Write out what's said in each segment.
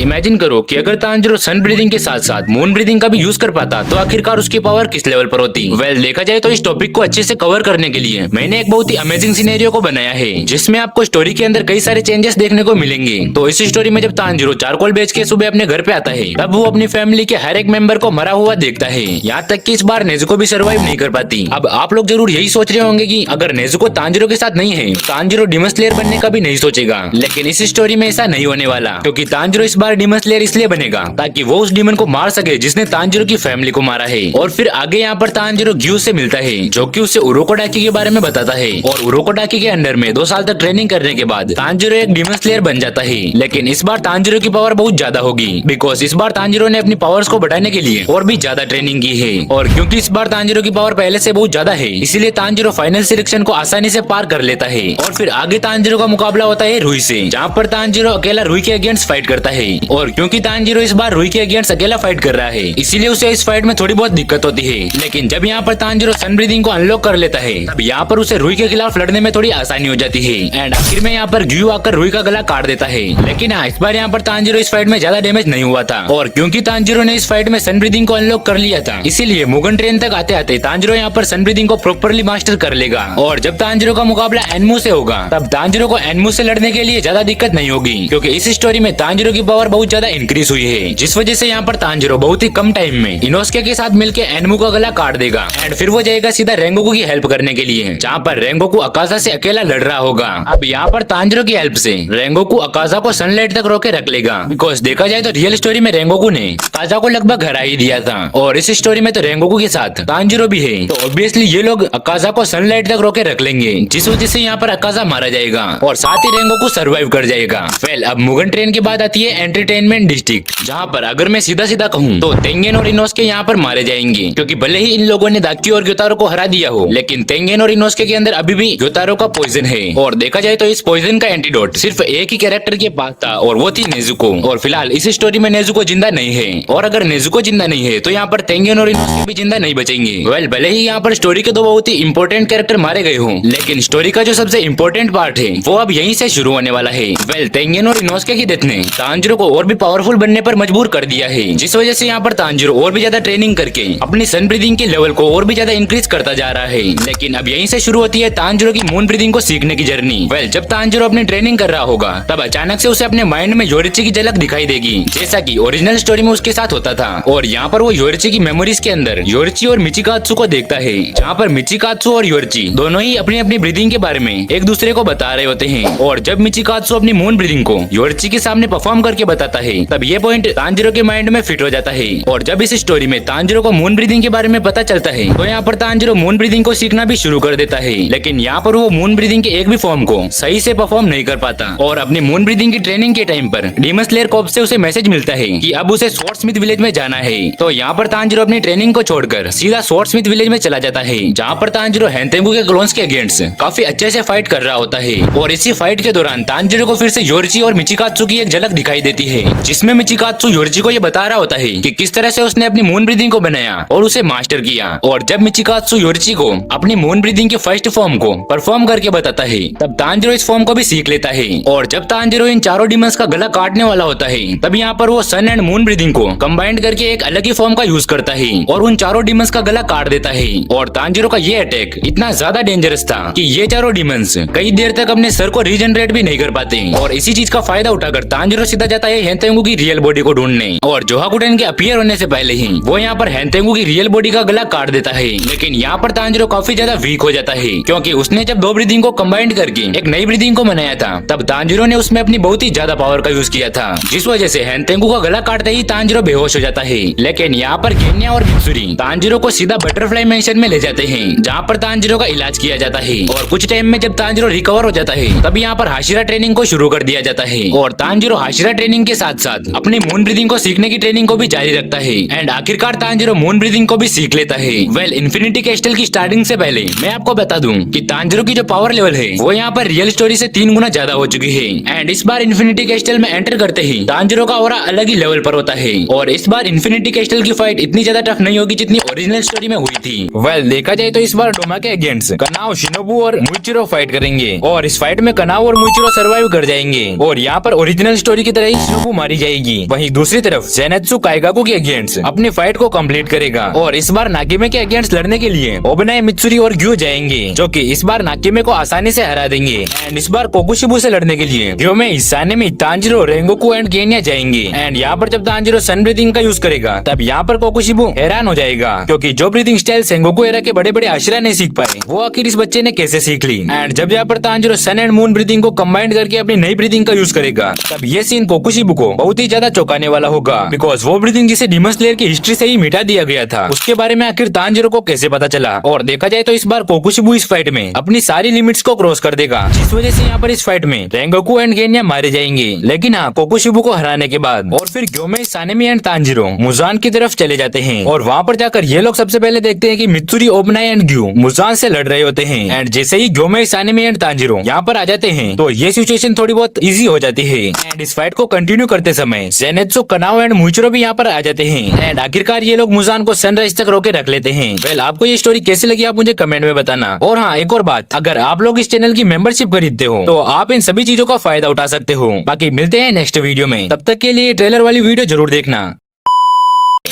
Imagine करो कि अगर तांजिरो सन ब्रीदिंग के साथ साथ मून ब्रीदिंग का भी यूज कर पाता तो आखिरकार उसकी पावर किस लेवल पर होती। देखा जाए तो इस टॉपिक को अच्छे से कवर करने के लिए मैंने एक बहुत ही अमेजिंग सिनेरियो को बनाया है, जिसमें आपको स्टोरी के अंदर कई सारे चेंजेस देखने को मिलेंगे। तो इस स्टोरी में जब तांजिरो चारकोल बेच के सुबह अपने घर पे आता है, तब वो अपनी फैमिली के हर एक मेंबर को मरा हुआ देखता है। यहाँ तक कि इस बार नेजुको भी सर्वाइव नहीं कर पाती। अब आप लोग जरूर यही सोच रहे होंगे कि अगर नेजुको तांजिरो के साथ नहीं है, तांजिरो डीमन स्लेयर बनने का भी नहीं सोचेगा। लेकिन इस स्टोरी में ऐसा नहीं होने वाला, क्योंकि तांजिरो इस बार डीमन स्लेयर इसलिए बनेगा ताकि वो उस डीमन को मार सके जिसने तांजिरो की फैमिली को मारा है। और फिर आगे यहाँ पर तांजिरो ग्यू से मिलता है, जो कि उसे उरोकोडाकी के बारे में बताता है। और उरोकोडाकी के अंडर में 2 साल तक ट्रेनिंग करने के बाद तांजिरो एक डीमन स्लेयर बन जाता है। लेकिन इस बार तांजिरो की पावर बहुत ज्यादा होगी, बिकॉज इस बार तांजिरो ने अपनी पावर्स को बढ़ाने के लिए और भी ज्यादा ट्रेनिंग की है। और क्योंकि इस बार तांजिरो की पावर पहले से बहुत ज्यादा है, इसलिए तांजिरो फाइनल सिलेक्शन को आसानी से पार कर लेता है। और फिर आगे तांजिरो का मुकाबला होता है रुई से, जहाँ पर तांजिरो अकेला रुई के अगेंस्ट फाइट करता है। और क्योंकि तांजिरो इस बार रुई के अगेंस्ट अकेला फाइट कर रहा है, इसीलिए उसे इस फाइट में थोड़ी बहुत दिक्कत होती है। लेकिन जब यहाँ पर तांजिरो सन ब्रीदिंग को अनलॉक कर लेता है, तब यहाँ पर उसे रुई के खिलाफ लड़ने में थोड़ी आसानी हो जाती है। एंड आखिर में यहाँ पर ग्यू आकर रुई का गला काट देता है। लेकिन हाँ, इस बार यहाँ पर तांजिरो इस फाइट में ज्यादा डैमेज नहीं हुआ था। और क्योंकि तांजिरो ने इस फाइट में सन ब्रीदिंग को अनलॉक कर लिया था, इसीलिए मुगन ट्रेन तक आते आते तांजिरो यहाँ पर सन ब्रीदिंग को प्रॉपर्ली मास्टर कर लेगा। और जब तांजिरो का मुकाबला एनमू से होगा, तब तांजिरो को एनमू से लड़ने के लिए ज्यादा दिक्कत नहीं होगी, क्योंकि इस स्टोरी में तांजिरो की पावर बहुत ज्यादा इंक्रीज हुई है, जिस वजह से यहाँ पर तांजिरो बहुत ही कम टाइम में इनोस्के के साथ मिलकर एनमू का गला काट देगा। एंड फिर वो जाएगा सीधा रेंगोकू की हेल्प करने के लिए, जहाँ पर रेंगोकू अकाजा से अकेला लड़ रहा होगा। अब यहाँ पर तांजिरो की हेल्प से रेंगोकू अकाजा को सनलाइट तक रोके रख लेगा, बिकॉज देखा जाए तो रियल स्टोरी में रेंगोकू ने अकाजा को लगभग हरा ही दिया था। और इस स्टोरी में तो रेंगोकू के साथ तांजिरो भी है, तो ऑब्वियसली ये लोग अकाजा को सनलाइट तक रोके रख लेंगे, जिस वजह से यहाँ पर अकाजा मारा जाएगा और साथ ही रेंगोकू सर्वाइव कर जाएगा। अब मुगन ट्रेन के बाद आती है एंटरटेनमेंट डिस्ट्रिक्ट, जहाँ पर अगर मैं सीधा सीधा कहूँ तो तेंगेन और इनोस्के यहाँ पर मारे जाएंगे, क्योंकि भले ही इन लोगों ने दाकी और ग्योतारो को हरा दिया हो, लेकिन तेंगेन और इनोस्के के अंदर अभी भी ग्योतारो का पॉइजन है। और देखा जाए तो इस पॉइजन का एंटीडोट सिर्फ एक ही कैरेक्टर के पास था, और वो थी नेजुको। और फिलहाल इस स्टोरी में नेजुको जिंदा नहीं है, और अगर नेजुको जिंदा नहीं है तो यहाँ पर तेंगेन और इनोस्के भी जिंदा नहीं बचेंगे। भले ही यहाँ पर स्टोरी के 2 बहुत ही इंपॉर्टेंट कैरेक्टर मारे गए हों, लेकिन स्टोरी का जो सबसे इंपॉर्टेंट पार्ट है वो अब यहीं से शुरू होने वाला है। तेंगेन और इनोस्के की डेथ ने तांजिरो को और भी पावरफुल बनने पर मजबूर कर दिया है, जिस वजह से यहाँ पर तांजिरो और भी ज्यादा ट्रेनिंग करके अपनी सन ब्रीदिंग के लेवल को और भी ज्यादा इंक्रीज करता जा रहा है। लेकिन अब यहीं से शुरू होती है तांजिरो की मून ब्रीदिंग को सीखने की जर्नी। जब तांजिरो अपनी ट्रेनिंग कर रहा होगा, तब अचानक से उसे अपने माइंड में योरिची की झलक दिखाई देगी, जैसा कि ओरिजिनल स्टोरी में उसके साथ होता था। और यहाँ पर वो योरिची की मेमोरीज के अंदर योरिची और मिचिकात्सु को देखता है, जहाँ पर मिचिकात्सु और योरिची दोनों ही अपनी अपनी ब्रीदिंग के बारे में एक दूसरे को बता रहे होते हैं। और जब मिचिकात्सु अपनी मून ब्रीदिंग को योरिची के सामने परफॉर्म करके बताता है, तब ये पॉइंट तांजिरो के माइंड में फिट हो जाता है। और जब इस स्टोरी में तांजिरो को मून ब्रीदिंग के बारे में पता चलता है, तो यहाँ पर तांजिरो मून ब्रीदिंग को सीखना भी शुरू कर देता है। लेकिन यहाँ पर वो मून ब्रीदिंग के एक भी फॉर्म को सही से परफॉर्म नहीं कर पाता। और अपनी मून ब्रीदिंग की ट्रेनिंग के टाइम पर डीमन स्लेयर कॉर्प से उसे मैसेज मिलता है कि अब उसे स्वॉर्डस्मिथ विलेज में जाना है। तो यहाँ पर तांजिरो अपनी ट्रेनिंग को छोड़कर सीधा स्वॉर्डस्मिथ विलेज में चला जाता है, जहाँ पर तांजिरो हैंतेंगू के क्लोन्स के अगेंस्ट काफी अच्छे से फाइट कर रहा होता है। और इसी फाइट के दौरान तांजिरो को फिर से योरिची और मिचिकात्सु की एक झलक दिखाई देती है, जिसमें मिचिकात्सु योरिची को ये बता रहा होता है कि किस तरह से उसने अपनी मून ब्रीदिंग को बनाया और उसे मास्टर किया। और जब मिचिकात्सु योरिची को अपनी मून ब्रीदिंग के फर्स्ट फॉर्म को परफॉर्म करके बताता है, तब तांजिरो इस फॉर्म को भी सीख लेता है। और जब तांजिरो इन चारों डीमंस का गला काटने वाला होता है, तब यहाँ पर वो सन एंड मून ब्रीदिंग को कंबाइंड करके एक अलग ही फॉर्म का यूज करता है और उन चारों डीमंस का गला काट देता है। और तांजिरो का ये अटैक इतना ज्यादा डेंजरस था कि ये चारों डीमंस कई देर तक अपने सर को रीजनरेट भी नहीं कर पाते। और इसी चीज का फायदा उठाकर तांजिरो सीधा जाता है हैंतेंगू की रियल बॉडी को ढूंढने। और जोहाकुटेन के अपीयर होने से पहले ही वो यहाँ पर हैंतेंगू की रियल बॉडी का गला काट देता है। लेकिन यहाँ पर तांजिरो काफी ज्यादा वीक हो जाता है, क्योंकि उसने जब 2 ब्रीदिंग को कंबाइंड करके एक नई ब्रीदिंग को बनाया था, तब तांजिरो ने उसमें अपनी बहुत ही ज्यादा पावर का यूज किया था, जिस वजह से हैंतेंगू का गला काटते ही तांजिरो बेहोश हो जाता है। लेकिन यहाँ पर गेन्या और मित्सुरी तांजिरो को सीधा बटरफ्लाई मेंशन में ले जाते हैं, जहाँ पर तांजिरो का इलाज किया जाता है। और कुछ टाइम में जब तांजिरो रिकवर हो जाता है, तब यहाँ पर हाशिरा ट्रेनिंग को शुरू कर दिया जाता है। और तांजिरो हाशिरा ट्रेनिंग के साथ साथ अपनी मून ब्रीदिंग को सीखने की ट्रेनिंग को भी जारी रखता है। एंड आखिरकार तांजिरो मून ब्रीदिंग को भी सीख लेता है। इन्फिनिटी कैस्टल की स्टार्टिंग से पहले मैं आपको बता दूं कि तांजिरो की जो पावर लेवल है वो यहाँ पर रियल स्टोरी से 3 गुना ज्यादा हो चुकी है। एंड इस बार इन्फिनिटी कैस्टल में एंटर करते ही तांजिरो का ऑरा अलग ही लेवल पर होता है। और इस बार इन्फिनिटी कैस्टल की फाइट इतनी ज्यादा टफ नहीं होगी जितनी ओरिजिनल स्टोरी में हुई थी। देखा जाए तो इस बार डोमा के अगेंस्ट कनाओ, शिनोबू और मुइचिरो फाइट करेंगे। और इस फाइट में कनाओ और मुइचिरो सर्वाइव कर जाएंगे। और यहाँ पर ओरिजिनल स्टोरी की तरह ही शिनोबू मारी जाएगी। वहीं दूसरी तरफ ज़ेनात्सु काइगाकू के अगेंस्ट अपनी फाइट को कंप्लीट करेगा और इस बार नागिमे के अगेंस्ट लड़ने के लिए ओबनाई, मित्सुरी और ग्यू जाएंगे, जो कि इस बार नागिमे को आसानी से हरा देंगे। एंड इस बार कोकुशिबू से लड़ने के लिए ग्योमे, सानेमी, तांजिरो, रेंगोकू एंड गेन्या जाएंगे। एंड यहाँ पर जब तांजिरो सन ब्रीदिंग का यूज करेगा तब यहाँ पर कोकुशिबू हैरान हो जाएगा, क्योंकि जो ब्रीदिंग स्टाइल सेंगोकू एरा के बड़े बड़े आश्रा नहीं सीख पाए वो आखिर इस बच्चे ने कैसे सीख ली। एंड जब यहाँ पर Tanjiro sun and moon breathing को कंबाइन करके अपनी नई ब्रीदिंग का यूज करेगा तब ये सीन कोकुशिबू को बहुत ही ज्यादा चौंकाने वाला होगा, बिकॉज वो ब्रीदिंग जिसे डीमन स्लेयर की हिस्ट्री से ही मिटा दिया गया था उसके बारे में आखिर तांजिरो को कैसे पता चला। और देखा जाए तो इस बार कोकुशिबू इस फाइट में अपनी सारी लिमिट्स को क्रॉस कर देगा, जिस वजह से यहाँ पर इस फाइट में रेंगोकू एंड गेन्या मारे जाएंगे। लेकिन हाँ, कोकुशिबू को हराने के बाद और फिर ग्योमे, सानेमी एंड तांजिरो मुजान की तरफ चले जाते हैं और वहाँ पर जाकर ये लोग सबसे पहले देखते हैं कि मित्सुरी, ओबनाई एंड ग्यू मुजान से लड़ रहे होते हैं। एंड जैसे ही ग्योमे, सानेमी एंड तांजिरो यहाँ पर आ जाते हैं तो ये सिचुएशन थोड़ी बहुत इजी हो जाती है। एंड इस फाइट को कंटिन्यू करते समय ज़ेनात्सु, कनाओ एंड मुइचिरो भी यहाँ पर आ जाते हैं। एंड आखिरकार ये लोग मुजान को सनराइज तक रोके रख लेते हैं। वेल, आपको ये स्टोरी कैसी लगी आप मुझे कमेंट में बताना। और हाँ, एक और बात, अगर आप लोग इस चैनल की मेंबरशिप खरीदते हो तो आप इन सभी चीजों का फायदा उठा सकते हो। बाकी मिलते हैं नेक्स्ट वीडियो में, तब तक के लिए ट्रेलर वाली वीडियो जरूर देखना।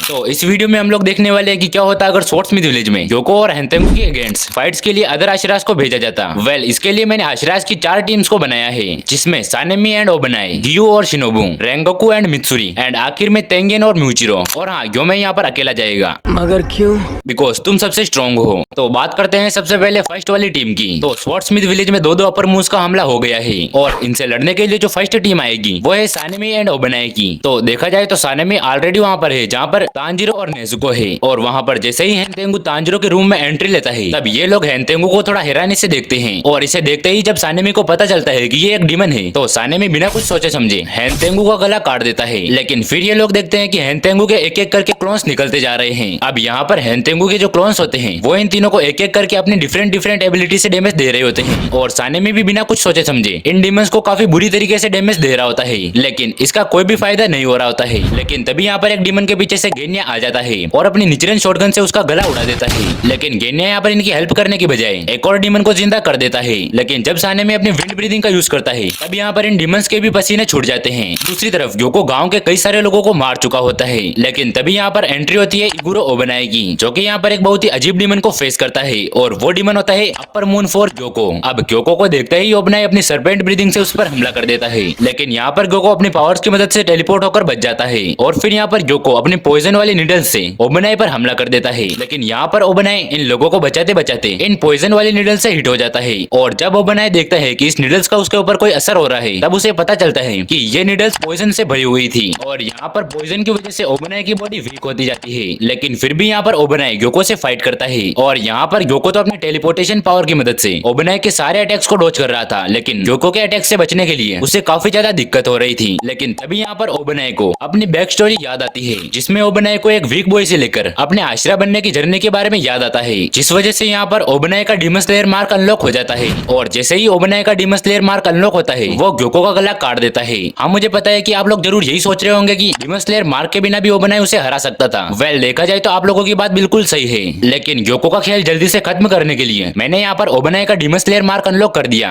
तो इस वीडियो में हम लोग देखने वाले हैं कि क्या होता अगर स्वॉर्ड्समिथ विलेज में योको और हेंतेंगू के अगेंस्ट फाइट्स के लिए अदर आश्रास को भेजा जाता। वेल, इसके लिए मैंने आश्रास की 4 टीम्स को बनाया है, जिसमें सानेमी एंड ओबनाई, गियू और Shinobu, Rengoku and Mitsuri and आखिर में तेंगेन और म्यूचिरो। और हाँ, ग्योमे यहाँ पर अकेला जाएगा। मगर क्यों? बिकॉज तुम सबसे स्ट्रॉन्ग हो। तो बात करते हैं सबसे पहले फर्स्ट वाली टीम की। तो स्वॉर्ड्समिथ विलेज में 2 अपर मूव्स का हमला हो गया है और इनसे लड़ने के लिए जो फर्स्ट टीम आएगी वो है सानेमी एंड ओबनाई की। तो देखा जाए तो सानेमी ऑलरेडी वहाँ पर है जहाँ पर तांजिरो और नेजुको है। और वहाँ पर जैसे ही हेंतेंगू तांजिरो के रूम में एंट्री लेता है तब ये लोग हेंतेंगू को थोड़ा हैरानी से देखते हैं। और इसे देखते ही जब सानेमी को पता चलता है कि ये एक डीमन है तो सानेमी बिना कुछ सोचे समझे हेंतेंगू का गला काट देता है। लेकिन फिर ये लोग देखते हैं कि हेंतेंगू के एक एक करके क्लोन्स निकलते जा रहे हैं। अब यहाँ पर हेंतेंगू के जो क्लोन्स होते हैं वो इन तीनों को एक एक करके अपनी डिफरेंट एबिलिटी से डैमेज दे रहे होते हैं। और सानेमी भी बिना कुछ सोचे समझे इन डीमंस को काफी बुरी तरीके से डैमेज दे रहा होता है, लेकिन इसका कोई भी फायदा नहीं हो रहा होता है। लेकिन तभी यहाँ पर एक डीमन के पीछे से गेन्या आ जाता है और अपनी निचरन शॉटगन से उसका गला उड़ा देता है। लेकिन गेन्या यहाँ पर इनकी हेल्प करने की बजाय एक और डीमन को जिंदा कर देता है। लेकिन जब सानेमी अपनी विंड ब्रीदिंग का यूज करता है तब यहाँ पर इन डीमंस के भी पसीने छूट जाते हैं। दूसरी तरफ योको गांव के कई सारे लोगों को मार चुका होता है। लेकिन तभी यहाँ पर एंट्री होती है इगुरो ओबनाई की, जो कि यहाँ पर एक बहुत ही अजीब डीमन को फेस करता है और वो डीमन होता है अपर मून फॉर ग्योको। अब ग्योको को देखते ही ओबनाई अपनी सरपेंट ब्रीदिंग से उस पर हमला कर देता है। लेकिन यहाँ पर ग्योको अपनी पावर्स की मदद से टेलीपोर्ट होकर बच जाता है और फिर यहाँ पर ग्योको अपनी पॉइजन वाली नीडल से ओबनाई पर हमला कर देता है। लेकिन यहाँ पर ओबनाई इन लोगों को बचाते बचाते इन पॉइजन वाली नीडल से हिट हो जाता है। और जब ओबनाई देखता है कि इस नीडल्स का उसके ऊपर कोई असर हो रहा है तब उसे पता चलता है कि ये नीडल्स पॉइजन से भरी हुई थी और यहाँ पर पॉइजन की वजह से ओबनाई की बॉडी वीक होती जाती है। लेकिन फिर भी यहाँ पर ओबनाई ग्योको से फाइट करता है और यहाँ पर ग्योको तो अपनी टेलीपोर्टेशन पावर की मदद से ओबनाई के सारे अटैक्स को डॉज कर रहा था। लेकिन ग्योको के अटैक से बचने के लिए उसे काफी ज्यादा दिक्कत हो रही थी। लेकिन तभी यहाँ पर ओबनाई को अपनी बैक स्टोरी याद आती है, जिसमें ओबनाई को एक वीक बॉय से लेकर अपने आश्रा बनने की जर्नी के बारे में याद आता है, जिस वजह से यहाँ पर ओबनाई का डीमन स्लेयर मार्क अनलॉक हो जाता है। और जैसे ही ओबनाई का डीमन स्लेयर मार्क अनलॉक होता है वो ग्योको का गला काट देता है। हाँ, मुझे पता है कि आप लोग जरूर यही सोच रहे होंगे कि डीमन स्लेयर मार्क के बिना भी ओबनाई उसे हरा सकता था। वेल, देखा जाए तो आप लोगों की बात बिल्कुल सही है, लेकिन ग्योको का खेल जल्दी से खत्म करने के लिए मैंने यहाँ पर ओबनाई का डीमन स्लेयर मार्क अनलॉक कर दिया।